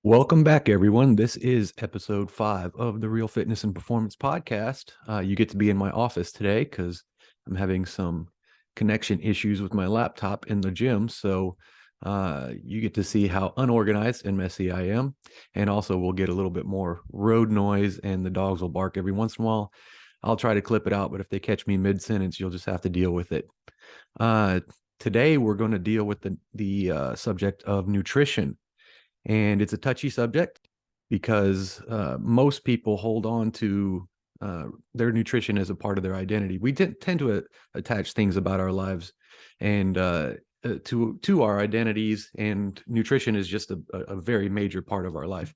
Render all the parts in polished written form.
Welcome back, everyone. This is episode 5 of the Real Fitness and Performance Podcast. You get to be in my office today because I'm having some connection issues with my laptop in the gym. So you get to see how unorganized and messy I am. And also, we'll get a little bit more road noise and the dogs will bark every once in a while. I'll try to clip it out, but if they catch me mid-sentence, you'll just have to deal with it. Uh, Today, we're going to deal with the subject of nutrition. And it's a touchy subject because most people hold on to their nutrition as a part of their identity. We tend to attach things about our lives and to our identities, and nutrition is just a very major part of our life.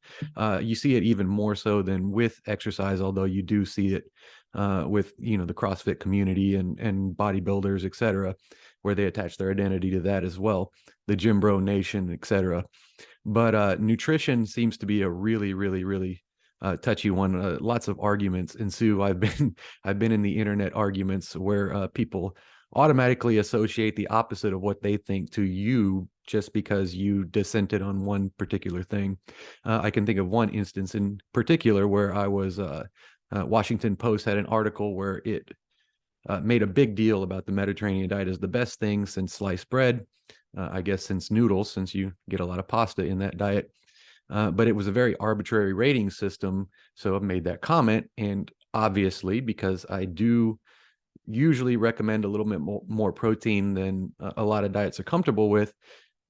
You see it even more so than with exercise, although you do see it with the CrossFit community and bodybuilders, etc., where they attach their identity to that as well. The Gym Bro Nation, etc. But nutrition seems to be a really, really, really touchy one. Lots of arguments ensue. I've been in the internet arguments where people automatically associate the opposite of what they think to you just because you dissented on one particular thing. I can think of one instance in particular where I was Washington Post had an article where it made a big deal about the Mediterranean diet as the best thing since sliced bread. I guess since noodles, since you get a lot of pasta in that diet. But it was a very arbitrary rating system. So I've made that comment. And obviously, because I do usually recommend a little bit more protein than a lot of diets are comfortable with,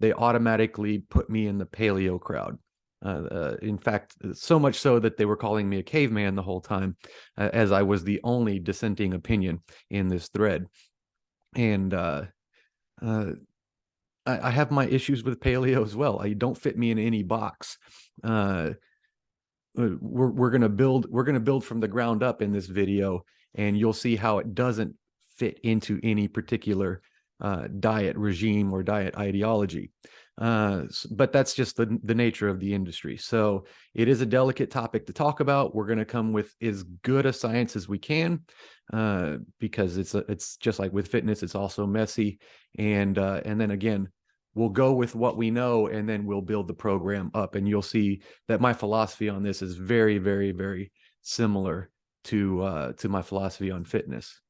they automatically put me in the paleo crowd. In fact, so much so that they were calling me a caveman the whole time, as I was the only dissenting opinion in this thread. And I have my issues with paleo as well. I don't fit me in any box. We're gonna build from the ground up in this video, and you'll see how it doesn't fit into any particular diet regime or diet ideology. But that's just the nature of the industry. So it is a delicate topic to talk about. We're going to come with as good a science as we can, because it's just like with fitness, it's also messy. And then again, we'll go with what we know, and then we'll build the program up. And you'll see that my philosophy on this is very, very, very similar to my philosophy on fitness.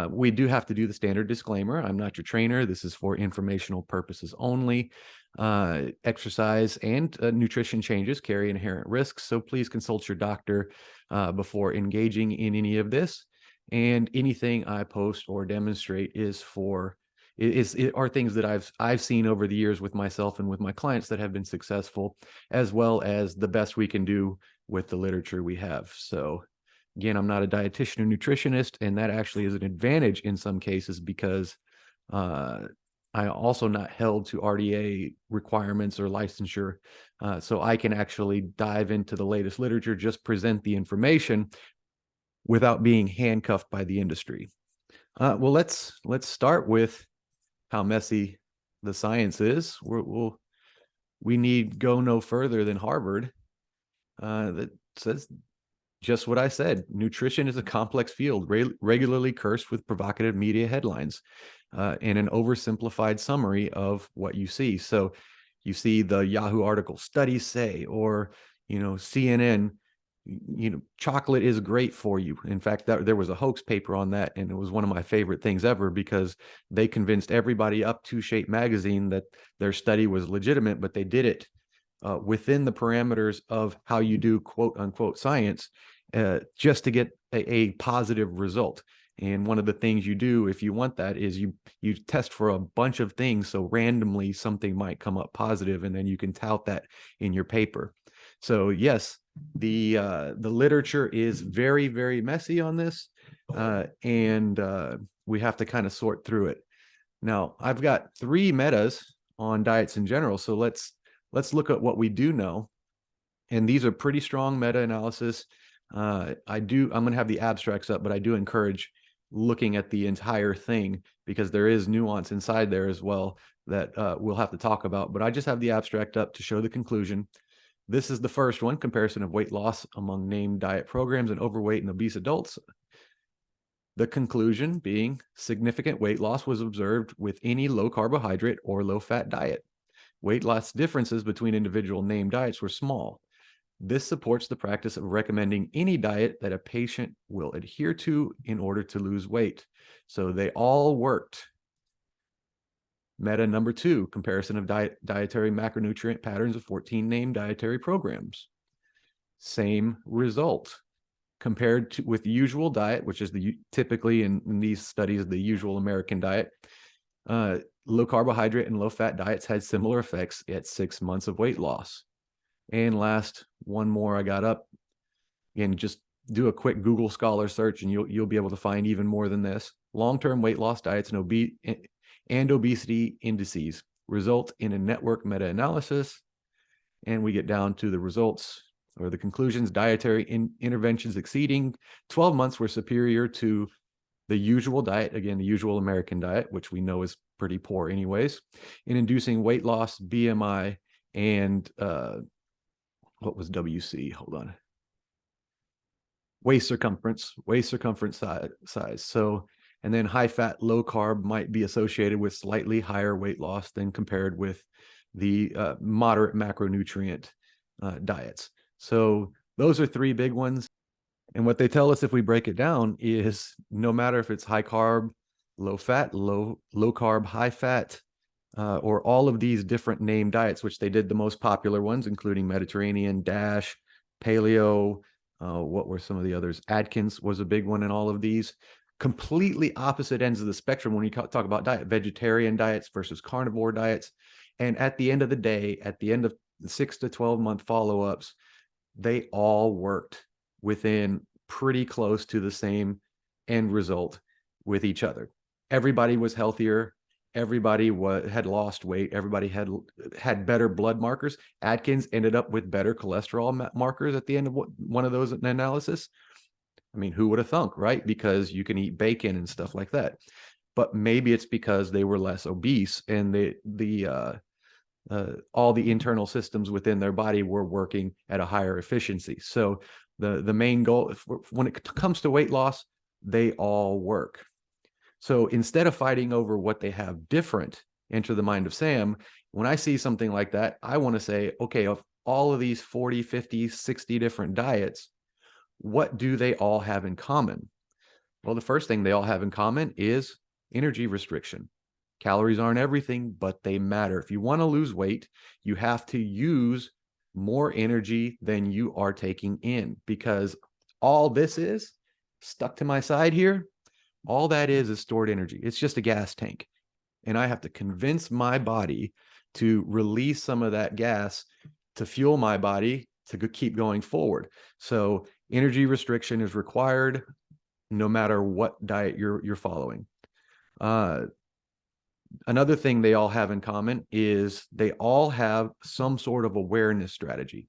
We do have to do the standard disclaimer. I'm not your trainer. This is for informational purposes only. Exercise and nutrition changes carry inherent risks, so please consult your doctor before engaging in any of this. And anything I post or demonstrate are things that I've seen over the years with myself and with my clients that have been successful, as well as the best we can do with the literature we have. So again, I'm not a dietitian or nutritionist, and that actually is an advantage in some cases because I also not held to RDA requirements or licensure. So I can actually dive into the latest literature, just present the information without being handcuffed by the industry. Well, let's start with how messy the science is. We need go no further than Harvard that says just what I said. Nutrition is a complex field, regularly cursed with provocative media headlines and an oversimplified summary of what you see. So you see the Yahoo article, studies say, or CNN, chocolate is great for you. In fact, there was a hoax paper on that, and it was one of my favorite things ever because they convinced everybody up to Shape magazine that their study was legitimate, but they did it within the parameters of how you do quote unquote science, just to get a positive result. And one of the things you do if you want that is you test for a bunch of things, so randomly something might come up positive, and then you can tout that in your paper. So yes, the literature is very, very messy on this, and we have to kind of sort through it. Now, I've got 3 metas on diets in general, so let's look at what we do know. And these are pretty strong meta-analysis. I'm going to have the abstracts up, but I do encourage looking at the entire thing because there is nuance inside there as well that we'll have to talk about. But I just have the abstract up to show the conclusion. This is the first one, comparison of weight loss among named diet programs in overweight and obese adults. The conclusion being significant weight loss was observed with any low carbohydrate or low fat diet. Weight loss differences between individual named diets were small. This supports the practice of recommending any diet that a patient will adhere to in order to lose weight. So they all worked. Meta number 2, comparison of dietary macronutrient patterns of 14 named dietary programs. Same result. Compared to with the usual diet, which is typically in these studies, the usual American diet, low carbohydrate and low fat diets had similar effects at 6 months of weight loss. And last, one more I got up. Again, just do a quick Google Scholar search and you'll be able to find even more than this. Long-term weight loss diets and obesity indices result in a network meta-analysis. And we get down to the results or the conclusions. Dietary interventions exceeding 12 months were superior to the usual diet, again, the usual American diet, which we know is pretty poor anyways, in inducing weight loss, BMI, and what was WC? Hold on. Waist circumference size. So, and then high fat, low carb might be associated with slightly higher weight loss than compared with the moderate macronutrient diets. So those are 3 big ones. And what they tell us if we break it down is no matter if it's high carb, low fat, low carb, high fat, or all of these different named diets, which they did the most popular ones, including Mediterranean, DASH, Paleo, what were some of the others? Adkins was a big one in all of these. Completely opposite ends of the spectrum when you talk about diet, vegetarian diets versus carnivore diets. And at the end of the day, at the end of 6 to 12 month follow-ups, they all worked within pretty close to the same end result with each other. Everybody was healthier. Everybody had lost weight. Everybody had better blood markers. Adkins ended up with better cholesterol markers at the end of one of those analysis. I mean, who would have thunk, right? Because you can eat bacon and stuff like that. But maybe it's because they were less obese and all the internal systems within their body were working at a higher efficiency. So the main goal, when it comes to weight loss, they all work. So instead of fighting over what they have different, enter the mind of Sam, when I see something like that, I want to say, okay, of all of these 40, 50, 60 different diets, what do they all have in common? Well, the first thing they all have in common is energy restriction. Calories aren't everything, but they matter. If you want to lose weight, you have to use more energy than you are taking in, because all this is stuck to my side here. All that is stored energy. It's just a gas tank. And I have to convince my body to release some of that gas to fuel my body to keep going forward. So energy restriction is required no matter what diet you're following. Another thing they all have in common is they all have some sort of awareness strategy.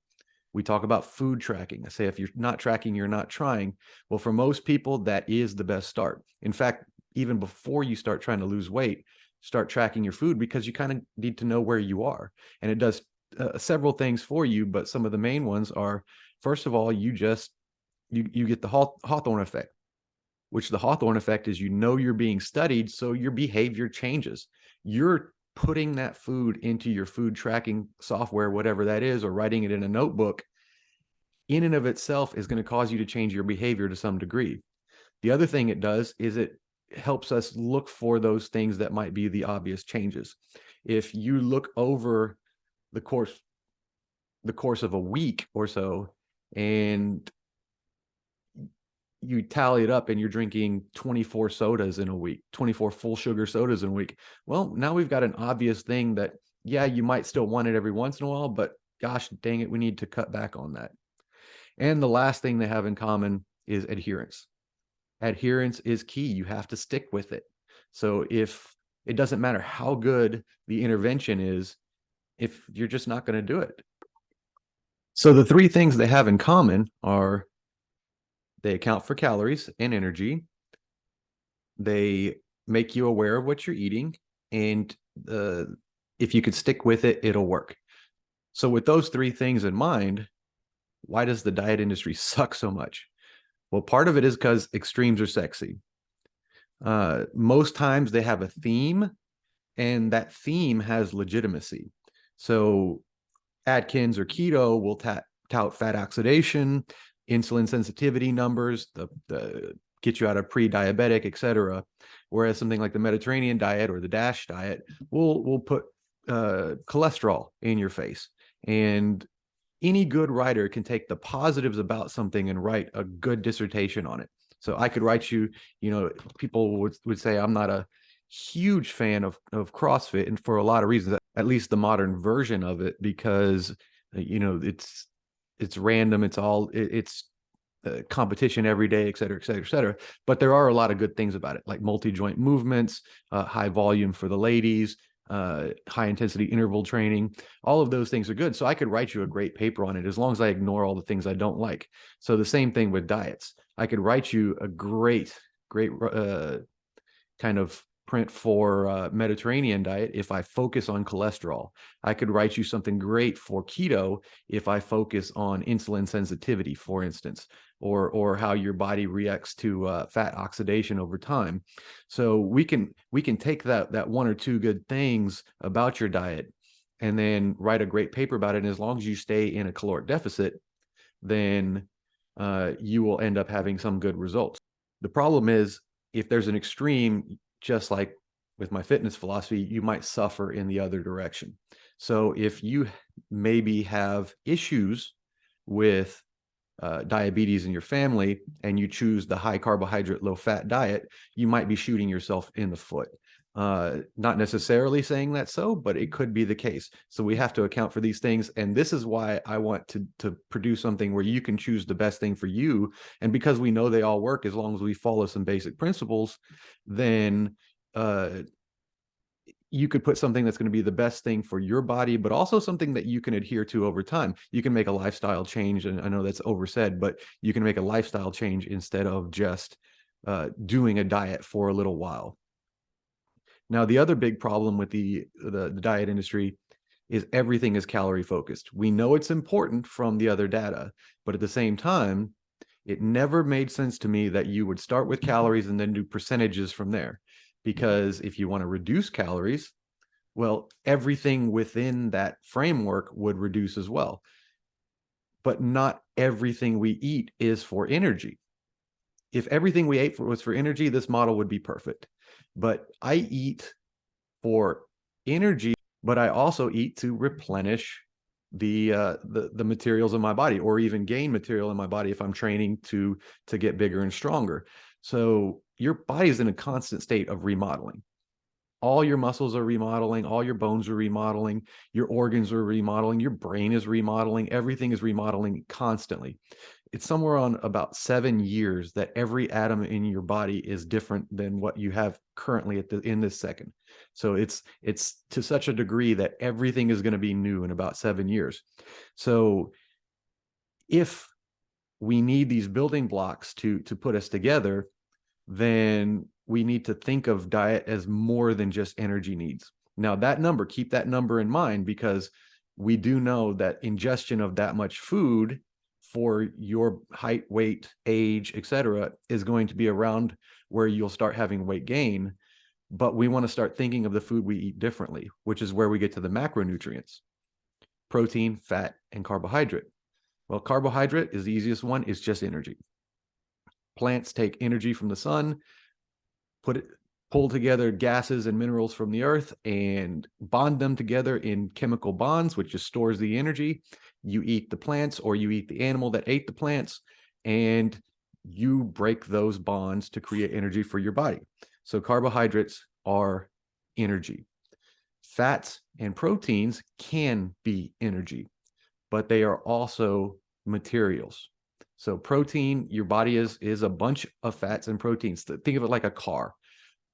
We talk about food tracking. I say if you're not tracking, you're not trying. Well, for most people, that is the best start. In fact, even before you start trying to lose weight, start tracking your food, because you kind of need to know where you are. And it does several things for you, but some of the main ones are, first of all, you get the Hawthorne effect, which the Hawthorne effect is, you're being studied, so your behavior changes. You're putting that food into your food tracking software, whatever that is, or writing it in a notebook, in and of itself is going to cause you to change your behavior to some degree. The other thing it does is it helps us look for those things that might be the obvious changes. If you look over the course of a week or so, and you tally it up and you're drinking 24 sodas in a week, 24 full sugar sodas in a week. Well, now we've got an obvious thing that, yeah, you might still want it every once in a while, but gosh, dang it, we need to cut back on that. And the last thing they have in common is adherence. Adherence is key. You have to stick with it. So if it doesn't matter how good the intervention is, if you're just not going to do it. So the 3 things they have in common are they account for calories and energy. They make you aware of what you're eating. And if you could stick with it, it'll work. So with those 3 things in mind, why does the diet industry suck so much? Well, part of it is because extremes are sexy. Most times they have a theme, and that theme has legitimacy. So Adkins or keto will tout fat oxidation, insulin sensitivity numbers, the get you out of pre-diabetic, etc. Whereas something like the Mediterranean diet or the DASH diet will put cholesterol in your face. And any good writer can take the positives about something and write a good dissertation on it. So I could write you, people would say I'm not a huge fan of CrossFit, and for a lot of reasons, at least the modern version of it, because it's random, it's competition every day, et cetera, et cetera, et cetera. But there are a lot of good things about it, like multi-joint movements, high volume for the ladies, high intensity interval training. All of those things are good. So I could write you a great paper on it as long as I ignore all the things I don't like. So the same thing with diets. I could write you a great kind of print for Mediterranean diet if I focus on cholesterol. I could write you something great for keto if I focus on insulin sensitivity, for instance, or how your body reacts to fat oxidation over time. So we can take that one or two good things about your diet and then write a great paper about it. And as long as you stay in a caloric deficit, then you will end up having some good results. The problem is, if there's an extreme, just like with my fitness philosophy, you might suffer in the other direction. So if you maybe have issues with diabetes in your family and you choose the high carbohydrate, low fat diet, you might be shooting yourself in the foot. Not necessarily saying that so, but it could be the case. So we have to account for these things. And this is why I want to produce something where you can choose the best thing for you. And because we know they all work, as long as we follow some basic principles, then you could put something that's going to be the best thing for your body, but also something that you can adhere to over time. You can make a lifestyle change. And I know that's oversaid, but you can make a lifestyle change instead of just doing a diet for a little while. Now, the other big problem with the diet industry is everything is calorie focused. We know it's important from the other data, but at the same time, it never made sense to me that you would start with calories and then do percentages from there. Because if you want to reduce calories, well, everything within that framework would reduce as well. But not everything we eat is for energy. If everything we ate was for energy, this model would be perfect. But I eat for energy, but I also eat to replenish the materials in my body, or even gain material in my body if I'm training to get bigger and stronger. So your body is in a constant state of remodeling. All your muscles are remodeling, all your bones are remodeling, your organs are remodeling, your brain is remodeling, everything is remodeling constantly. It's somewhere on about 7 years that every atom in your body is different than what you have currently in this second. So it's to such a degree that everything is going to be new in about 7 years. So if we need these building blocks to put us together, then we need to think of diet as more than just energy needs. Now, that number, keep that number in mind, because we do know that ingestion of that much food for your height, weight, age, etc., is going to be around where you'll start having weight gain. But we want to start thinking of the food we eat differently, which is where we get to the macronutrients: protein, fat, and carbohydrate. Well, carbohydrate is the easiest one. It's just energy. Plants take energy from the sun, pull together gases and minerals from the earth and bond them together in chemical bonds, which just stores the energy. You eat the plants, or you eat the animal that ate the plants, and you break those bonds to create energy for your body. So carbohydrates are energy. Fats and proteins can be energy, but they are also materials. So protein, your body is a bunch of fats and proteins. Think of it like a car.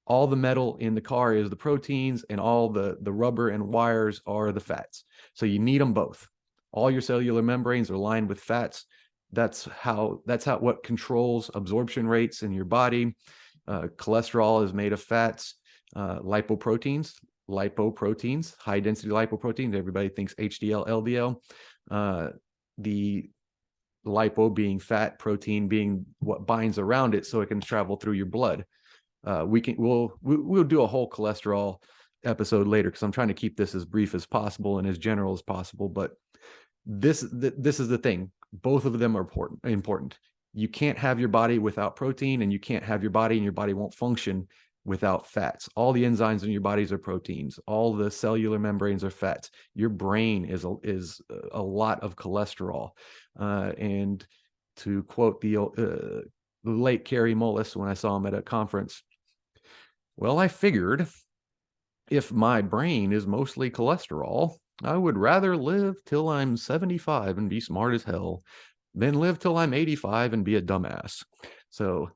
All the metal in the car is the proteins, and all the rubber and wires are the fats. So you need them both. All your cellular membranes are lined with fats. That's how what controls absorption rates in your body. Cholesterol is made of fats. Lipoproteins, high density lipoproteins. Everybody thinks HDL, LDL. The lipo being fat, protein being what binds around it so it can travel through your blood. We'll do a whole cholesterol episode later, because I'm trying to keep this as brief as possible and as general as possible. But this is the thing. Both of them are important. You can't have your body without protein, and you can't have your body, and your body won't function without fats. All the enzymes in your bodies are proteins. All the cellular membranes are fats. Your brain is a lot of cholesterol. And to quote the late Kerry Mullis, when I saw him at a conference, well, I figured if my brain is mostly cholesterol, I would rather live till I'm 75 and be smart as hell than live till I'm 85 and be a dumbass. So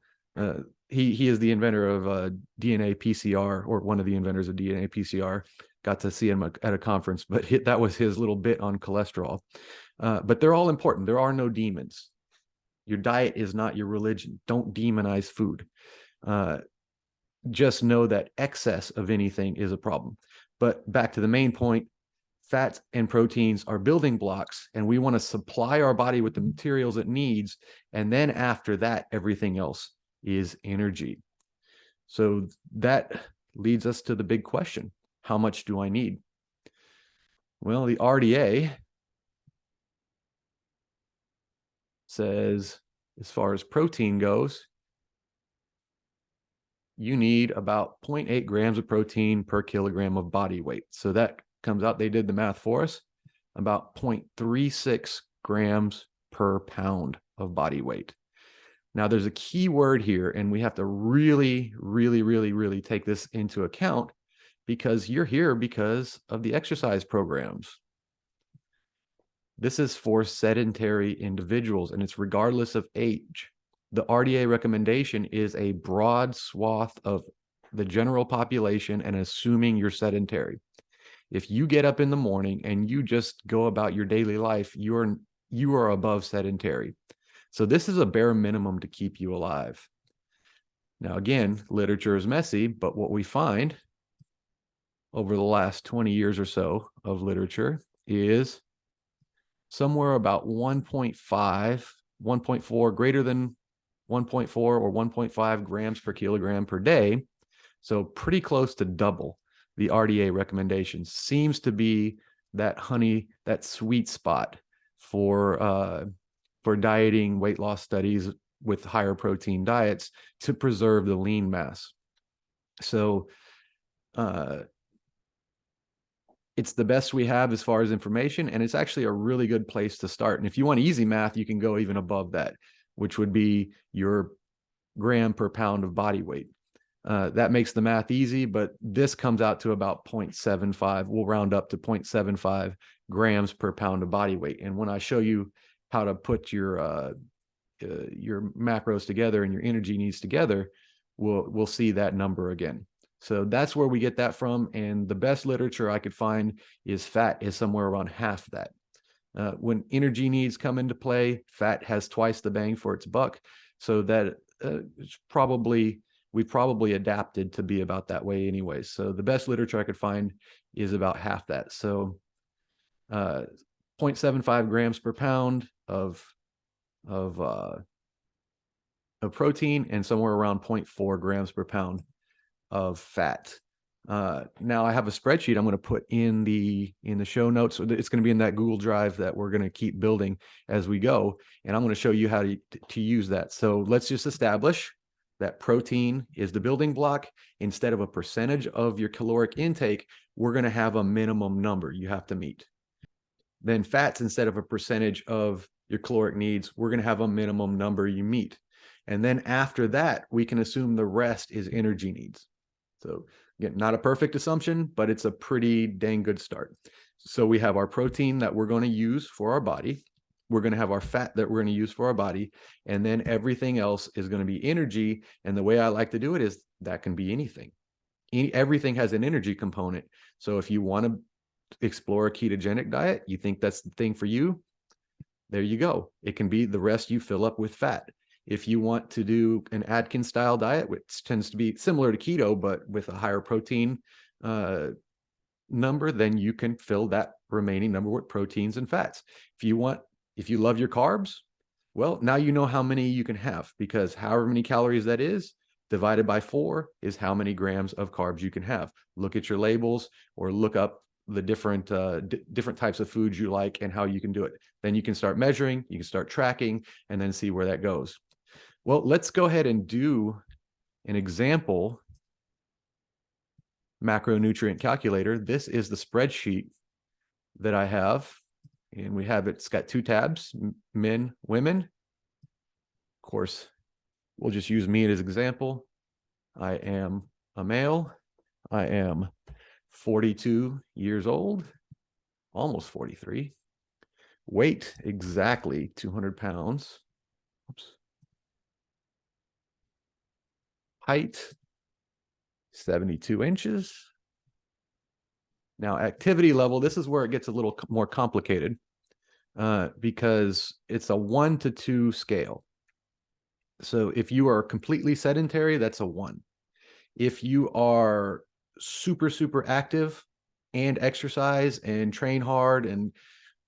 he is the inventor of DNA PCR, or one of the inventors of DNA PCR. Got to see him at a conference, but that was his little bit on cholesterol. But they're all important. There are no demons. Your diet is not your religion. Don't demonize food. Just know that excess of anything is a problem. But back to the main point, fats and proteins are building blocks, and we want to supply our body with the materials it needs. And then after that, everything else is energy. So that leads us to the big question: how much do I need? Well, the RDA says, as far as protein goes, you need about 0.8 grams of protein per kilogram of body weight. So that comes out, they did the math for us, about 0.36 grams per pound of body weight. Now, there's a key word here, and we have to really, really, really, really take this into account, because you're here because of the exercise programs. This is for sedentary individuals, and it's regardless of age. The RDA recommendation is a broad swath of the general population, and assuming you're sedentary. If you get up in the morning and you just go about your daily life, you are above sedentary. So this is a bare minimum to keep you alive. Now, again, literature is messy, but what we find over the last 20 years or so of literature is somewhere about 1.5, 1.4, greater than 1.4 or 1.5 grams per kilogram per day. So pretty close to double the RDA recommendation. Seems to be that sweet spot for dieting, weight loss studies with higher protein diets to preserve the lean mass. So it's the best we have as far as information, and it's actually a really good place to start. And if you want easy math, you can go even above that, which would be your gram per pound of body weight. That makes the math easy, but this comes out to about 0.75. We'll round up to 0.75 grams per pound of body weight. And when I show you how to put your macros together and your energy needs together, we'll see that number again. So that's where we get that from. And the best literature I could find is fat is somewhere around half that. When energy needs come into play, fat has twice the bang for its buck. So that we probably adapted to be about that way anyway. So the best literature I could find is about half that. So 0.75 grams per pound of protein, and somewhere around 0.4 grams per pound of fat. Now I have a spreadsheet I'm going to put in the show notes. It's going to be in that Google Drive that we're going to keep building as we go, and I'm going to show you how to use that. So let's just establish that protein is the building block. Instead of a percentage of your caloric intake, we're going to have a minimum number you have to meet. Then fats, instead of a percentage of your caloric needs, we're going to have a minimum number you meet. And then after that, we can assume the rest is energy needs. So again, not a perfect assumption, but it's a pretty dang good start. So we have our protein that we're going to use for our body. We're going to have our fat that we're going to use for our body. And then everything else is going to be energy. And the way I like to do it is that can be anything. Everything has an energy component. So if you want to explore a ketogenic diet, you think that's the thing for you, there you go. It can be the rest you fill up with fat. If you want to do an Adkins style diet, which tends to be similar to keto, but with a higher protein number, then you can fill that remaining number with proteins and fats. If you love your carbs, well, now you know how many you can have, because however many calories that is, divided by 4 is how many grams of carbs you can have. Look at your labels or look up the different types of foods you like and how you can do it. Then you can start measuring, you can start tracking, and then see where that goes. Well, let's go ahead and do an example macronutrient calculator. This is the spreadsheet that I have, and we have it's got 2 tabs, men, women. Of course, we'll just use me as an example. I am a male. I am 42 years old, almost 43. Weight exactly 200 pounds. Oops. Height 72 inches. Now, activity level, this is where it gets a little more complicated because it's a 1 to 2 scale. So if you are completely sedentary, that's a 1. If you are super, super active and exercise and train hard and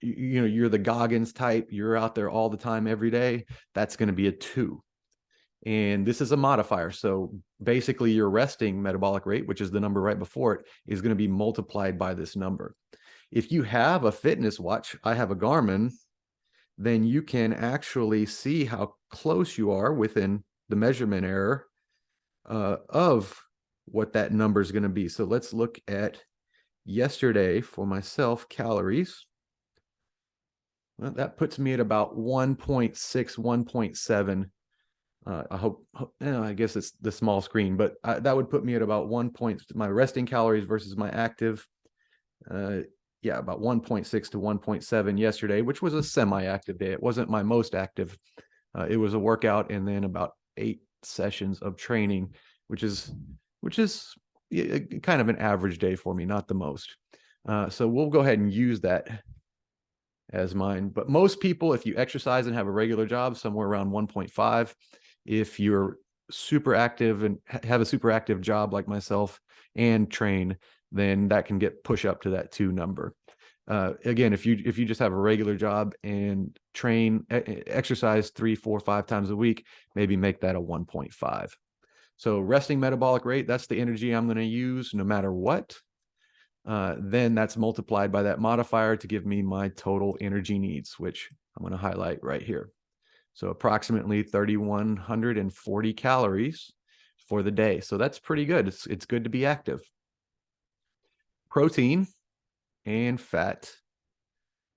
you're the Goggins type, you're out there all the time every day, that's going to be a 2. And this is a modifier. So basically your resting metabolic rate, which is the number right before it, is going to be multiplied by this number. If you have a fitness watch, I have a Garmin, then you can actually see how close you are within the measurement error of what that number is going to be. So let's look at yesterday for myself, calories. Well, that puts me at about 1.6, 1.7. I guess it's the small screen, but that would put me at about 1 point, my resting calories versus my active. About 1.6 to 1.7 yesterday, which was a semi-active day. It wasn't my most active. It was a workout and then about 8 sessions of training, which is kind of an average day for me, not the most. So we'll go ahead and use that as mine. But most people, if you exercise and have a regular job, somewhere around 1.5. If you're super active and have a super active job like myself and train, then that can push up to that 2 number. Again, if you just have a regular job and train, exercise 3, 4, 5 times a week, maybe make that a 1.5. So resting metabolic rate, that's the energy I'm going to use no matter what. Then that's multiplied by that modifier to give me my total energy needs, which I'm going to highlight right here. So approximately 3,140 calories for the day. So that's pretty good. It's good to be active. Protein and fat.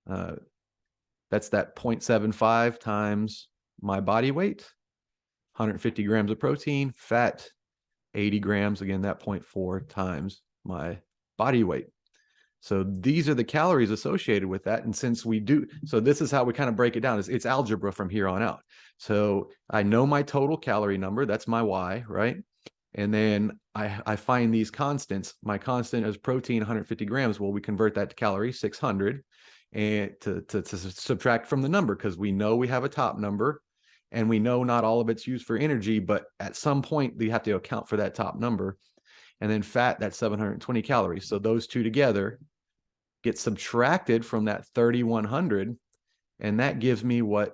That's that 0.75 times my body weight. 150 grams of protein, fat 80 grams. Again, that 0.4 times my body weight. So these are the calories associated with that. And since we do, so this is how we kind of break it down. It's algebra from here on out. So I know my total calorie number. That's my Y, right? And then I find these constants. My constant is protein, 150 grams. Well, we convert that to calories, 600, and to subtract from the number, because we know we have a top number and we know not all of it's used for energy, but at some point you have to account for that top number. And then fat, that's 720 calories. So those two together get subtracted from that 3,100, and that gives me what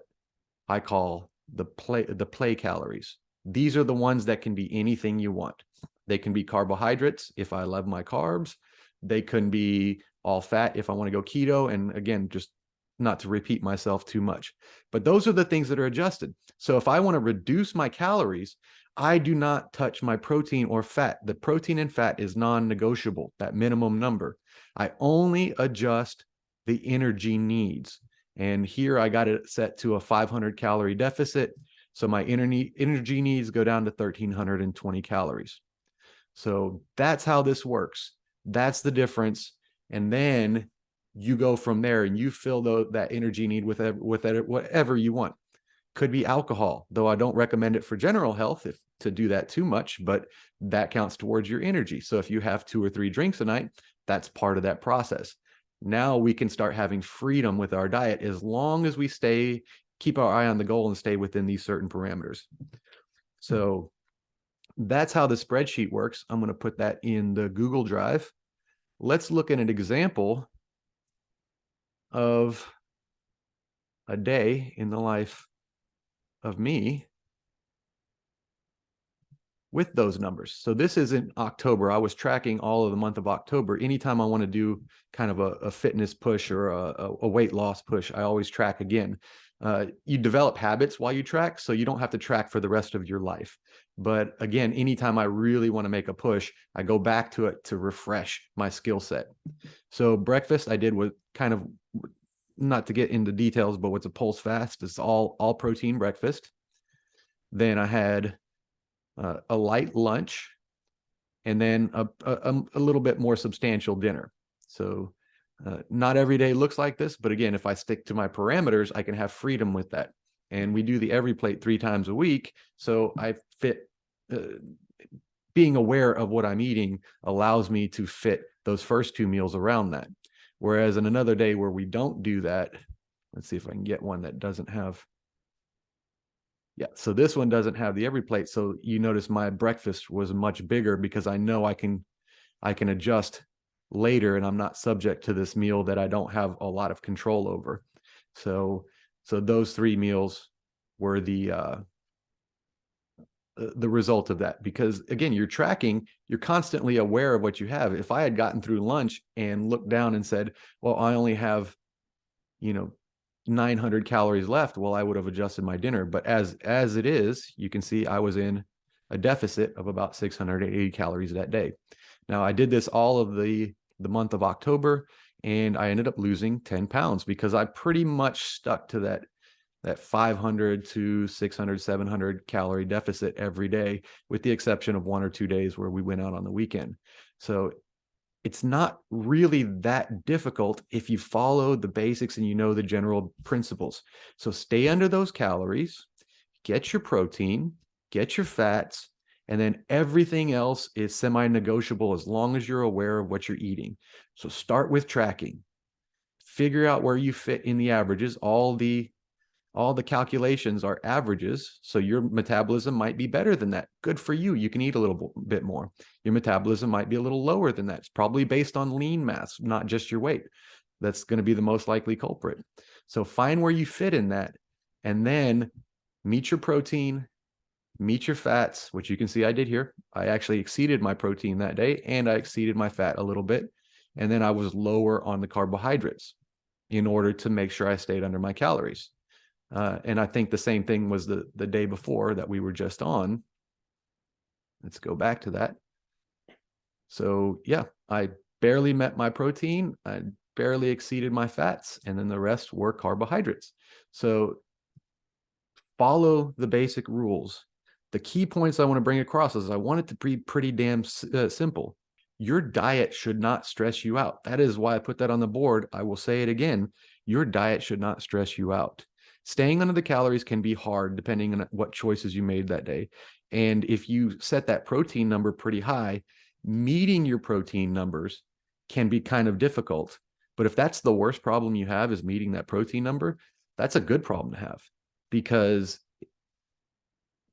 I call the play calories. These are the ones that can be anything you want. They can be carbohydrates if I love my carbs. They can be all fat if I want to go keto. And again, just not to repeat myself too much, but those are the things that are adjusted. So if I want to reduce my calories, I do not touch my protein or fat. The protein and fat is non-negotiable, that minimum number. I only adjust the energy needs. And here I got it set to a 500 calorie deficit. So my energy needs go down to 1,320 calories. So that's how this works. That's the difference. And then you go from there and you fill that energy need with whatever you want. Could be alcohol, though I don't recommend it for general health to do that too much, but that counts towards your energy. So if you have 2 or 3 drinks a night, that's part of that process. Now we can start having freedom with our diet as long as we keep our eye on the goal and stay within these certain parameters. So that's how the spreadsheet works. I'm going to put that in the Google Drive. Let's look at an example of a day in the life of me. with those numbers. So this is in October. I was tracking all of the month of October. Anytime I want to do kind of a fitness push or a weight loss push, I always track again. You develop habits while you track, so you don't have to track for the rest of your life. But again, anytime I really want to make a push, I go back to it to refresh my skill set. So breakfast I did with kind of, not to get into details, but what's a pulse fast. It's all protein breakfast. Then I had a light lunch, and then a little bit more substantial dinner. So not every day looks like this, but again, if I stick to my parameters, I can have freedom with that. And we do the every plate 3 times a week. So I fit, being aware of what I'm eating allows me to fit those first 2 meals around that. Whereas in another day where we don't do that, let's see if I can get one that doesn't have. Yeah, so this one doesn't have the every plate. So you notice my breakfast was much bigger because I know I can adjust later, and I'm not subject to this meal that I don't have a lot of control over. So those 3 meals were the result of that, because again, you're tracking, you're constantly aware of what you have. If I had gotten through lunch and looked down and said, well, I only have, 900 calories left, well, I would have adjusted my dinner. But as it is, you can see I was in a deficit of about 680 calories that day. Now, I did this all of the month of October, and I ended up losing 10 pounds because I pretty much stuck to that 500 to 600, 700 calorie deficit every day, with the exception of 1 or 2 days where we went out on the weekend. So it's not really that difficult if you follow the basics and you know the general principles. So stay under those calories, get your protein, get your fats, and then everything else is semi-negotiable as long as you're aware of what you're eating. So start with tracking. Figure out where you fit in the averages. All the calculations are averages, so your metabolism might be better than that. Good for you. You can eat a little bit more. Your metabolism might be a little lower than that. It's probably based on lean mass, not just your weight. That's going to be the most likely culprit. So find where you fit in that, and then meet your protein, meet your fats, which you can see I did here. I actually exceeded my protein that day, and I exceeded my fat a little bit. And then I was lower on the carbohydrates in order to make sure I stayed under my calories. And I think the same thing was the day before that we were just on. Let's go back to that. So yeah, I barely met my protein. I barely exceeded my fats, and then the rest were carbohydrates. So follow the basic rules. The key points I want to bring across is I want it to be pretty damn simple. Your diet should not stress you out. That is why I put that on the board. I will say it again. Your diet should not stress you out. Staying under the calories can be hard depending on what choices you made that day. And if you set that protein number pretty high, meeting your protein numbers can be kind of difficult. But if that's the worst problem you have, is meeting that protein number, that's a good problem to have, because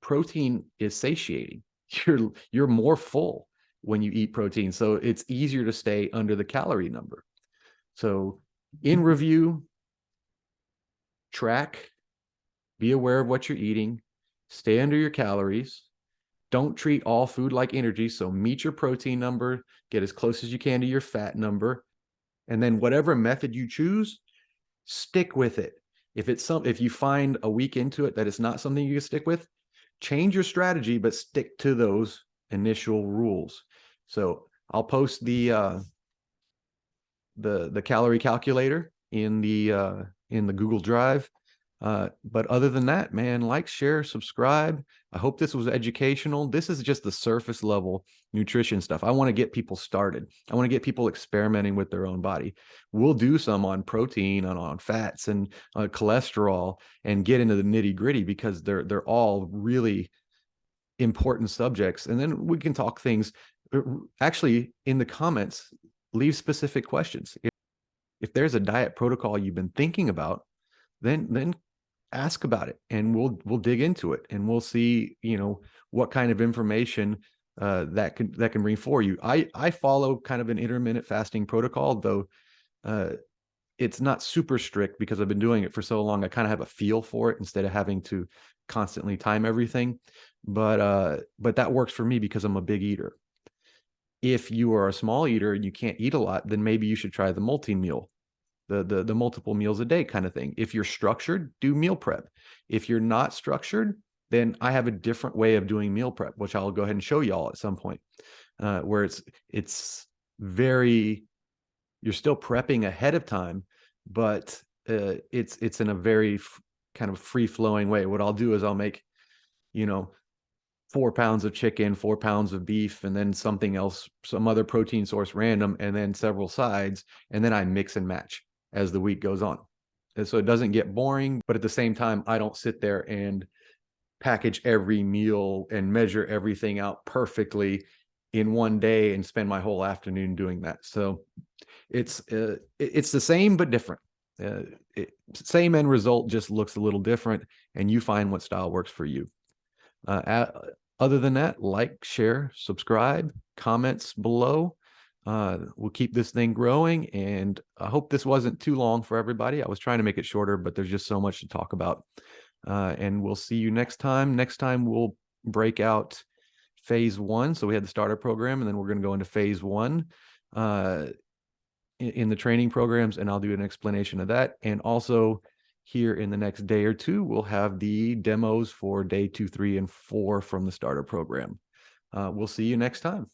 protein is satiating. You're more full when you eat protein. So it's easier to stay under the calorie number. So in review, track, be aware of what you're eating, stay under your calories. Don't treat all food like energy. So meet your protein number, get as close as you can to your fat number. And then whatever method you choose, stick with it. If you find a week into it that it's not something you can stick with, change your strategy, but stick to those initial rules. So I'll post the calorie calculator in the Google Drive. But other than that, man, like, share, subscribe. I hope this was educational. This is just the surface level nutrition stuff. I want to get people started. I want to get people experimenting with their own body. We'll do some on protein, on fats, and cholesterol, and get into the nitty gritty, because they're all really important subjects. And then we can talk things. Actually, in the comments, leave specific questions. If there's a diet protocol you've been thinking about, then ask about it, and we'll dig into it, and we'll see, what kind of information that can bring for you. I follow kind of an intermittent fasting protocol, though it's not super strict because I've been doing it for so long. I kind of have a feel for it instead of having to constantly time everything. But that works for me because I'm a big eater. If you are a small eater and you can't eat a lot, then maybe you should try the multi-meal, the multiple meals a day kind of thing. If you're structured, do meal prep. If you're not structured, then I have a different way of doing meal prep, which I'll go ahead and show y'all at some point, where it's very, you're still prepping ahead of time, but it's in a very kind of free flowing way. What I'll do is I'll make, you know, 4 pounds of chicken, 4 pounds of beef, and then something else, some other protein source random, and then several sides. And then I mix and match as the week goes on. And so it doesn't get boring, but at the same time, I don't sit there and package every meal and measure everything out perfectly in one day and spend my whole afternoon doing that. So it's the same but different. Same end result, just looks a little different, and you find what style works for you. Other than that, like, share, subscribe, comments below. We'll keep this thing growing, and I hope this wasn't too long for everybody. I was trying to make it shorter, but there's just so much to talk about. And we'll see you next time. Next time, we'll break out phase 1. So we had the starter program, and then we're going to go into phase 1 in the training programs, and I'll do an explanation of that. And also, here in the next day or two, we'll have the demos for day 2, 3, and 4 from the starter program. We'll see you next time.